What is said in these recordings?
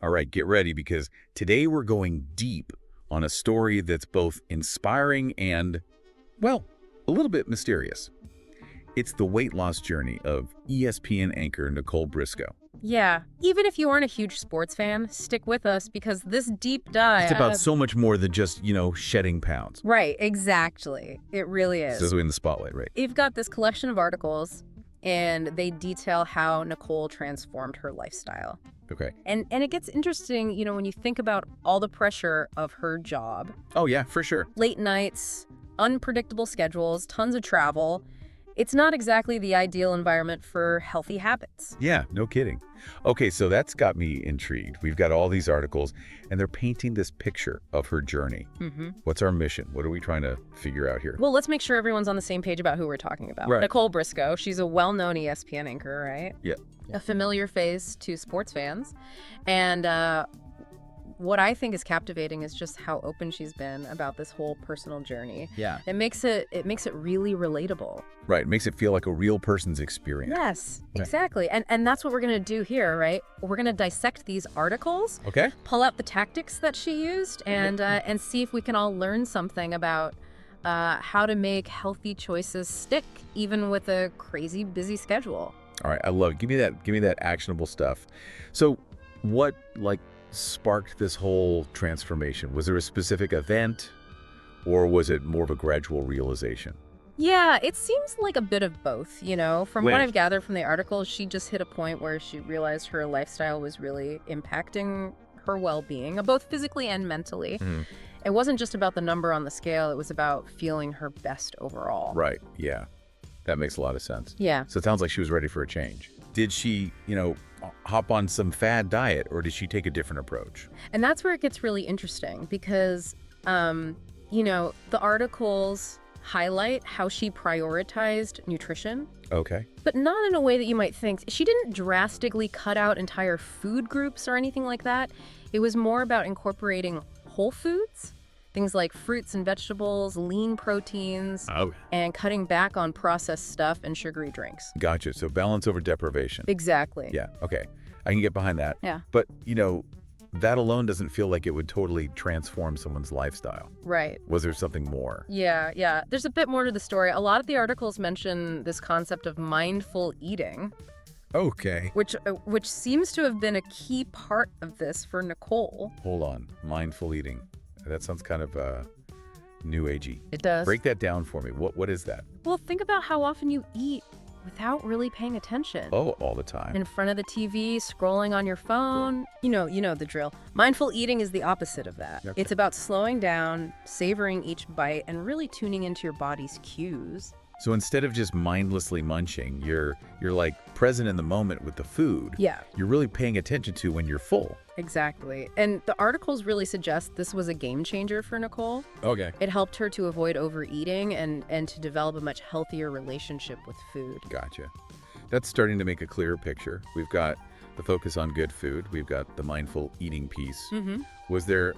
All right, get ready because today we're going deep on a story that's both inspiring and, well, a little bit mysterious. It's the weight loss journey of ESPN anchor Nicole Briscoe. Yeah, even if you aren't a huge sports fan, stick with us because this deep dive... It's about so much more than just, shedding pounds. Right, exactly. It really is. This is in the spotlight, right? You've got this collection of articles, and they detail how Nicole transformed her lifestyle. Okay. And it gets interesting, when you think about all the pressure of her job. Oh, yeah, for sure. Late nights, unpredictable schedules, tons of travel. It's not exactly the ideal environment for healthy habits. Yeah, no kidding. Okay, so that's got me intrigued. We've got all these articles, and they're painting this picture of her journey. What's our mission? What are we trying to figure out here? Well, let's make sure everyone's on the same page about who we're talking about. Right. Nicole Briscoe, she's a well-known ESPN anchor, right? Yeah. A familiar face to sports fans. And what I think is captivating is just how open she's been about this whole personal journey. Yeah. It makes it really relatable. Right, it makes it feel like a real person's experience. Yes, Right. exactly. And that's what we're going to do here, right? We're going to dissect these articles, Okay. pull out the tactics that she used, and see if we can all learn something about how to make healthy choices stick, even with a crazy busy schedule. All right, I love it. Give me that actionable stuff. So what, sparked this whole transformation? Was there a specific event, or was it more of a gradual realization? Yeah, it seems like a bit of both, From When? what I've gathered from the articles, she just hit a point where she realized her lifestyle was really impacting her well-being, both physically and mentally. It wasn't just about the number on the scale, it was about feeling her best overall. Right, yeah. That makes a lot of sense. Yeah. So it sounds like she was ready for a change. Did she, hop on some fad diet, or did she take a different approach? And that's where it gets really interesting because, the articles highlight how she prioritized nutrition, Okay. but not in a way that you might think. She didn't drastically cut out entire food groups or anything like that. It was more about incorporating whole foods, things like fruits and vegetables, lean proteins, and cutting back on processed stuff and sugary drinks. Gotcha. So balance over deprivation. Exactly. Yeah, okay. I can get behind that. Yeah. But, that alone doesn't feel like it would totally transform someone's lifestyle. Right. Was there something more? Yeah. There's a bit more to the story. A lot of the articles mention this concept of mindful eating, Okay. which seems to have been a key part of this for Nicole. Hold on. Mindful eating. That sounds kind of new agey. It does. Break that down for me. What is that? Well, think about how often you eat without really paying attention. Oh, all the time. In front of the TV, scrolling on your phone. You know the drill. Mindful eating is the opposite of that. Okay. It's about slowing down, savoring each bite, and really tuning into your body's cues. So instead of just mindlessly munching, you're present in the moment with the food. Yeah. You're really paying attention to when you're full. Exactly. And the articles really suggest this was a game changer for Nicole. Okay. It helped her to avoid overeating and to develop a much healthier relationship with food. Gotcha. That's starting to make a clearer picture. We've got the focus on good food. We've got the mindful eating piece. Was there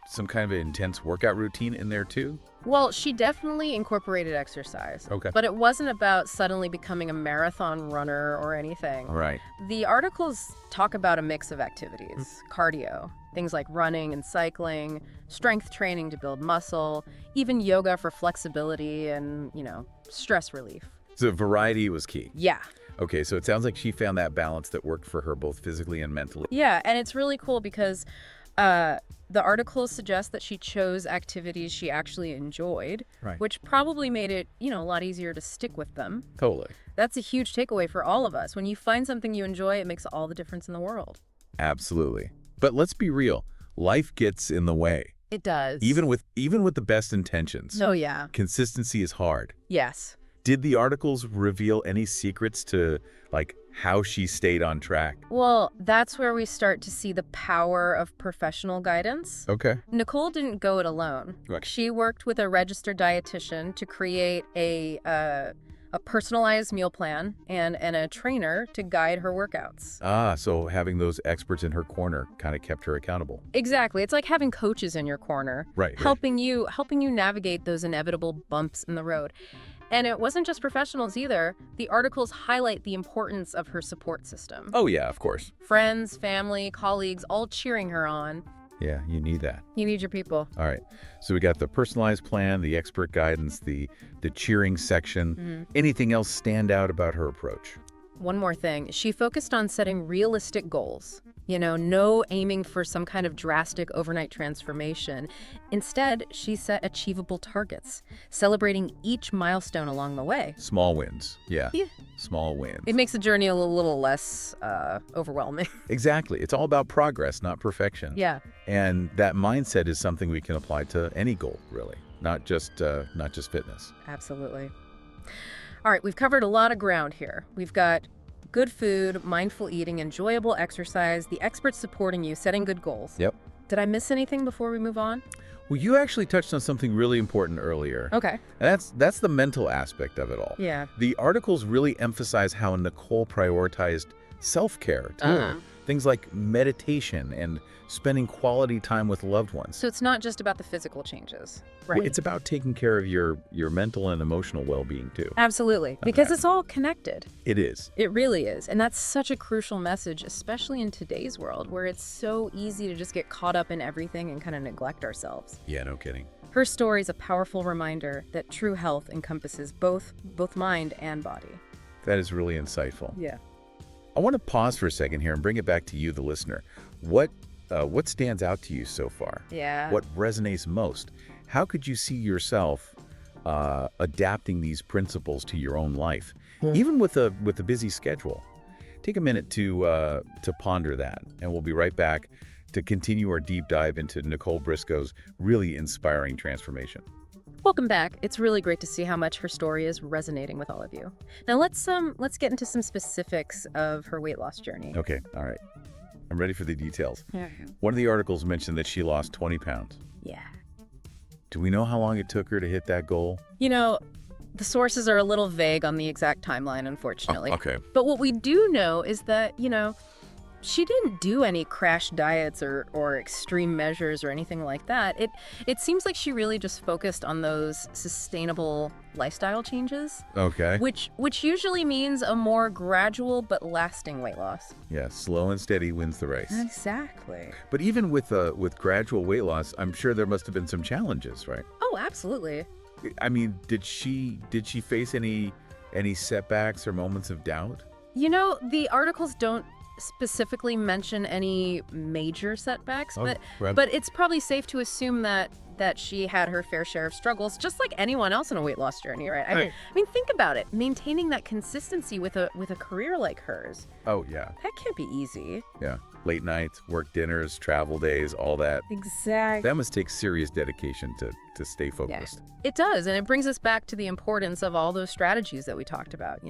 some kind of an intense workout routine in there too? Well, she definitely incorporated exercise. Okay. But it wasn't about suddenly becoming a marathon runner or anything. All right. The articles talk about a mix of activities, cardio, things like running and cycling, strength training to build muscle, even yoga for flexibility and, stress relief. So variety was key. Yeah. Okay, so it sounds like she found that balance that worked for her both physically and mentally. Yeah, and it's really cool because the articles suggest that she chose activities she actually enjoyed, Right. which probably made it, a lot easier to stick with them. Totally. That's a huge takeaway for all of us. When you find something you enjoy, it makes all the difference in the world. Absolutely. But let's be real. Life gets in the way. It does. Even with the best intentions. Oh, yeah. Consistency is hard. Yes. Did the articles reveal any secrets to, how she stayed on track? Well, that's where we start to see the power of professional guidance. Okay. Nicole didn't go it alone. Right. She worked with a registered dietitian to create a personalized meal plan and a trainer to guide her workouts. So having those experts in her corner kind of kept her accountable. Exactly. It's like having coaches in your corner, Right. helping you navigate those inevitable bumps in the road. And it wasn't just professionals either. The articles highlight the importance of her support system. Oh, yeah, of course. Friends, family, colleagues, all cheering her on. Yeah, you need that. You need your people. All right. So we got the personalized plan, the expert guidance, the cheering section. Anything else stand out about her approach? One more thing. She focused on setting realistic goals. No aiming for some kind of drastic overnight transformation. Instead, she set achievable targets, celebrating each milestone along the way. Small wins. Yeah. Small wins. It makes the journey a little less overwhelming. Exactly. It's all about progress, not perfection. Yeah. And that mindset is something we can apply to any goal, really, not just fitness. Absolutely. All right, we've covered a lot of ground here. We've got good food, mindful eating, enjoyable exercise, the experts supporting you, setting good goals. Yep. Did I miss anything before we move on? Well, you actually touched on something really important earlier. Okay. And that's the mental aspect of it all. Yeah. The articles really emphasize how Nicole prioritized self-care, too. Things like meditation and spending quality time with loved ones. So it's not just about the physical changes, right? It's about taking care of your mental and emotional well-being, too. Absolutely, because it's all connected. It is. It really is. And that's such a crucial message, especially in today's world, where it's so easy to just get caught up in everything and kind of neglect ourselves. Yeah, no kidding. Her story is a powerful reminder that true health encompasses both mind and body. That is really insightful. Yeah. I want to pause for a second here and bring it back to you, the listener. What stands out to you so far? Yeah. What resonates most? How could you see yourself adapting these principles to your own life, even with a busy schedule? Take a minute to ponder that, and we'll be right back to continue our deep dive into Nicole Briscoe's really inspiring transformation. Welcome back. It's really great to see how much her story is resonating with all of you. Now let's get into some specifics of her weight loss journey. Okay, all right. I'm ready for the details. Yeah. One of the articles mentioned that she lost 20 pounds. Yeah. Do we know how long it took her to hit that goal? The sources are a little vague on the exact timeline, unfortunately. Oh, okay. But what we do know is that, she didn't do any crash diets or extreme measures or anything like that. It seems like she really just focused on those sustainable lifestyle changes. Okay. Which usually means a more gradual but lasting weight loss. Yeah, slow and steady wins the race. Exactly. But even with gradual weight loss, I'm sure there must have been some challenges, right? Oh, absolutely. I mean, did she face any setbacks or moments of doubt? The articles don't specifically mention any major setbacks, but it's probably safe to assume that she had her fair share of struggles, just like anyone else in a weight loss journey, right? I mean, think about it. Maintaining that consistency with a career like hers. Oh, yeah. That can't be easy. Yeah. Late nights, work dinners, travel days, all that. Exactly. That must take serious dedication to stay focused. Yeah, it does. And it brings us back to the importance of all those strategies that we talked about,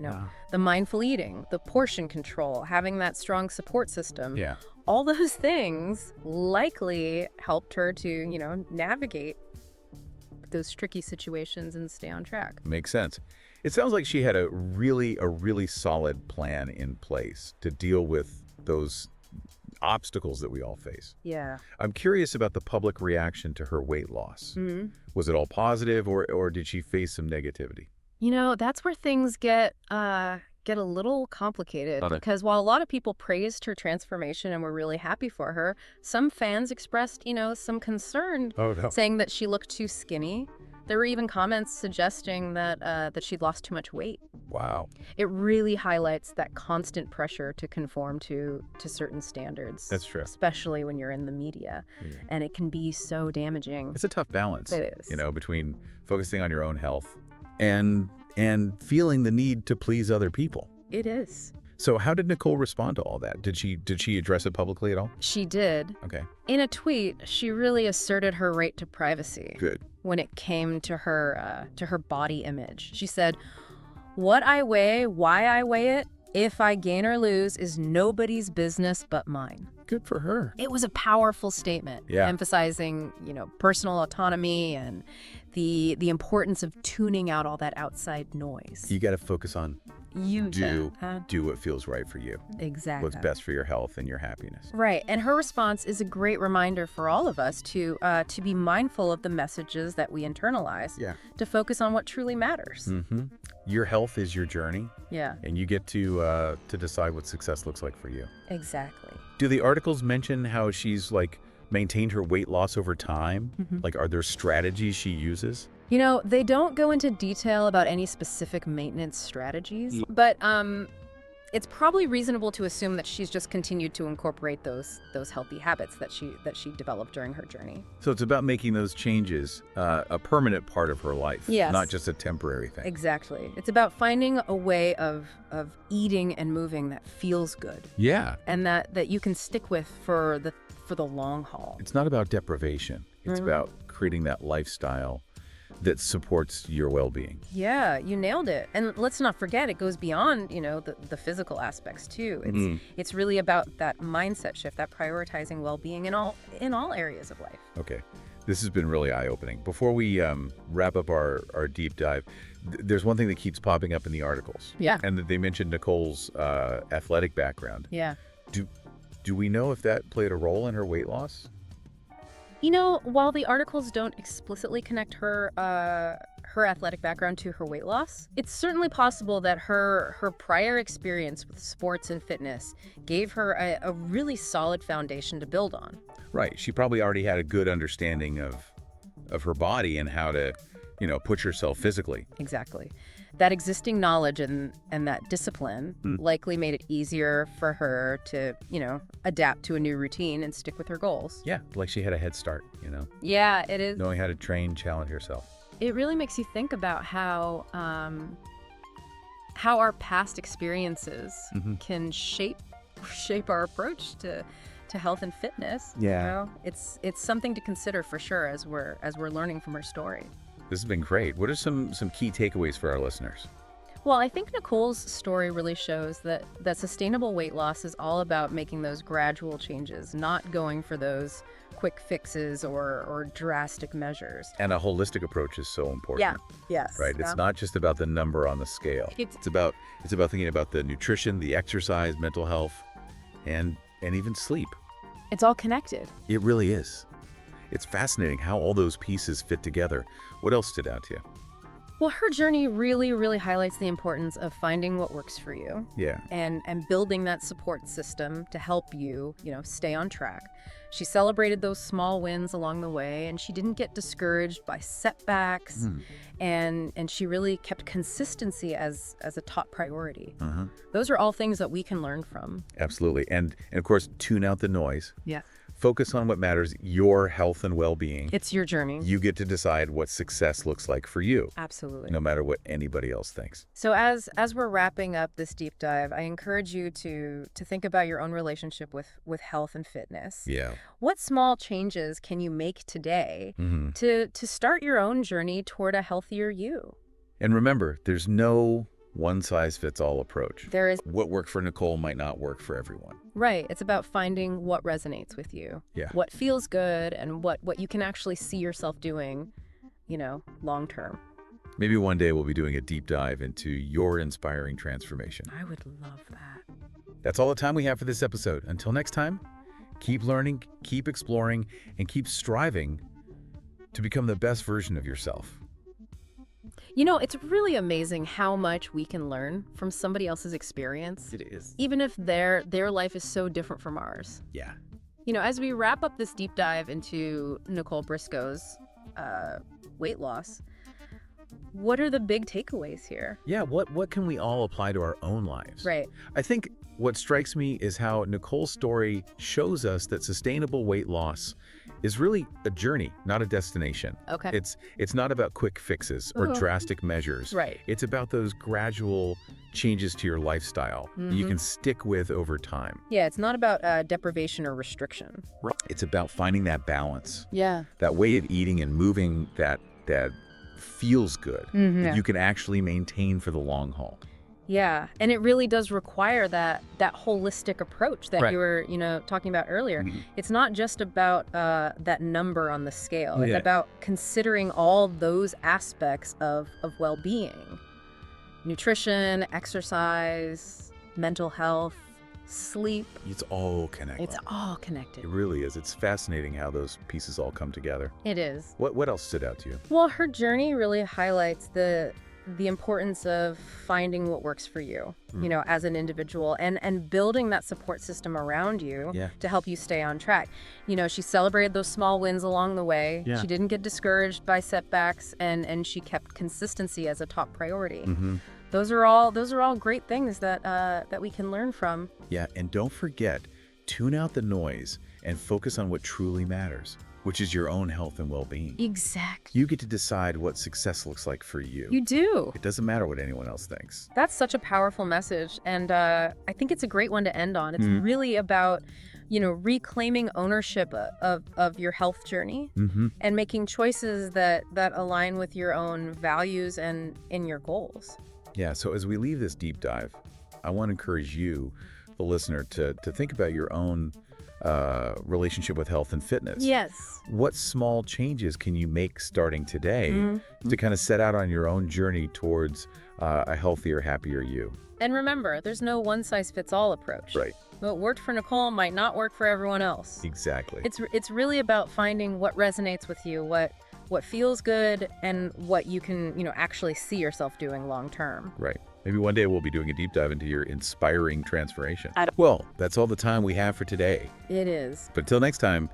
the mindful eating, the portion control, having that strong support system. Yeah. All those things likely helped her to, navigate those tricky situations and stay on track. Makes sense. It sounds like she had a really solid plan in place to deal with those obstacles that we all face. Yeah. I'm curious about the public reaction to her weight loss. Mm-hmm. Was it all positive or did she face some negativity? That's where things get a little complicated because while a lot of people praised her transformation and were really happy for her, some fans expressed, some concern, saying that she looked too skinny. There were even comments suggesting that she'd lost too much weight. Wow. It really highlights that constant pressure to conform to certain standards. That's true. Especially when you're in the media. Mm. And it can be so damaging. It's a tough balance. It is. Between focusing on your own health and feeling the need to please other people. It is. So how did Nicole respond to all that? Did she address it publicly at all? She did. Okay. In a tweet, she really asserted her right to privacy. Good. When it came to her body image. She said, "What I weigh, why I weigh it, if I gain or lose is nobody's business but mine." Good for her. It was a powerful statement, emphasizing, personal autonomy and the importance of tuning out all that outside noise. You got to focus on do what feels right for you. Exactly. What's best for your health and your happiness. Right. And her response is a great reminder for all of us to be mindful of the messages that we internalize. Yeah. To focus on what truly matters. Mm-hmm. Your health is your journey. Yeah. And you get to decide what success looks like for you. Exactly. Do the articles mention how she's maintained her weight loss over time? Mm-hmm. Are there strategies she uses? They don't go into detail about any specific maintenance strategies, but it's probably reasonable to assume that she's just continued to incorporate those healthy habits that she developed during her journey. So it's about making those changes a permanent part of her life, Yes. not just a temporary thing. Exactly. It's about finding a way of eating and moving that feels good Yeah. and that you can stick with for the long haul. It's not about deprivation. It's about creating that lifestyle that supports your well-being. Yeah, you nailed it. And let's not forget, it goes beyond, the physical aspects too. It's really about that mindset shift, that prioritizing well-being in all areas of life. Okay. This has been really eye-opening. Before we wrap up our deep dive, there's one thing that keeps popping up in the articles. Yeah. And that they mentioned Nicole's athletic background. Yeah. Do we know if that played a role in her weight loss? While the articles don't explicitly connect her athletic background to her weight loss, it's certainly possible that her prior experience with sports and fitness gave her a really solid foundation to build on. Right. She probably already had a good understanding of her body and how to, push herself physically. Exactly. That existing knowledge and that discipline likely made it easier for her to, adapt to a new routine and stick with her goals. Yeah, like she had a head start, Yeah, it is. knowing how to train, challenge herself. It really makes you think about how our past experiences can shape our approach to health and fitness. Yeah. It's something to consider for sure as we're learning from her story. This has been great. What are some key takeaways for our listeners? Well, I think Nicole's story really shows that sustainable weight loss is all about making those gradual changes, not going for those quick fixes or drastic measures. And a holistic approach is so important. Yes. Right. It's not just about the number on the scale. It's about thinking about the nutrition, the exercise, mental health, and even sleep. It's all connected. It really is. It's fascinating how all those pieces fit together. What else stood out to you? Well, her journey really, really highlights the importance of finding what works for you. Yeah. And building that support system to help you, stay on track. She celebrated those small wins along the way, and she didn't get discouraged by setbacks. And she really kept consistency as a top priority. Those are all things that we can learn from. Absolutely. And of course, tune out the noise. Yeah. Focus on what matters, your health and well-being. It's your journey. You get to decide what success looks like for you. Absolutely. No matter what anybody else thinks. So as we're wrapping up this deep dive, I encourage you to think about your own relationship with health and fitness. Yeah. What small changes can you make today to start your own journey toward a healthier you? And remember, there's no one-size-fits-all approach. There is. What worked for Nicole might not work for everyone. Right. It's about finding what resonates with you. Yeah. What feels good and what you can actually see yourself doing, long term. Maybe one day we'll be doing a deep dive into your inspiring transformation. I would love that. That's all the time we have for this episode. Until next time, keep learning, keep exploring, and keep striving to become the best version of yourself. It's really amazing how much we can learn from somebody else's experience. It is. Even if their life is so different from ours. Yeah. As we wrap up this deep dive into Nicole Briscoe's weight loss, what are the big takeaways here? Yeah, what can we all apply to our own lives? Right. I think what strikes me is how Nicole's story shows us that sustainable weight loss is really a journey, not a destination. Okay. It's not about quick fixes or drastic measures. Right. It's about those gradual changes to your lifestyle that you can stick with over time. Yeah, it's not about deprivation or restriction. Right. It's about finding that balance. Yeah. That way of eating and moving that feels good, that you can actually maintain for the long haul. Yeah, and it really does require that holistic approach that you were, talking about earlier. It's not just about that number on the scale. It's about considering all those aspects of well-being. Nutrition, exercise, mental health, sleep. It's all connected. It's all connected. It really is. It's fascinating how those pieces all come together. It is. What else stood out to you? Well, her journey really highlights the importance of finding what works for you, you know, as an individual, and building that support system around you to help you stay on track. You know, she celebrated those small wins along the way. Yeah. She didn't get discouraged by setbacks, and she kept consistency as a top priority. Those are all great things that we can learn from. Yeah, and don't forget, tune out the noise and focus on what truly matters, which is your own health and well-being. Exactly. You get to decide what success looks like for you. You do. It doesn't matter what anyone else thinks. That's such a powerful message, and I think it's a great one to end on. It's really about, you know, reclaiming ownership of your health journey and making choices that align with your own values and in your goals. Yeah, so as we leave this deep dive, I want to encourage you, the listener, to think about your own relationship with health and fitness. Yes. What small changes can you make starting today to kind of set out on your own journey towards a healthier, happier you? And remember, there's no one-size-fits-all approach. Right. What worked for Nicole might not work for everyone else. Exactly. It's really about finding what resonates with you, what feels good, and what you can, you know, actually see yourself doing long term. Right. Maybe one day we'll be doing a deep dive into your inspiring transformation. Well, that's all the time we have for today. It is. But until next time,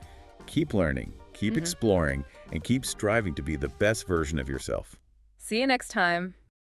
keep learning, keep exploring, and keep striving to be the best version of yourself. See you next time.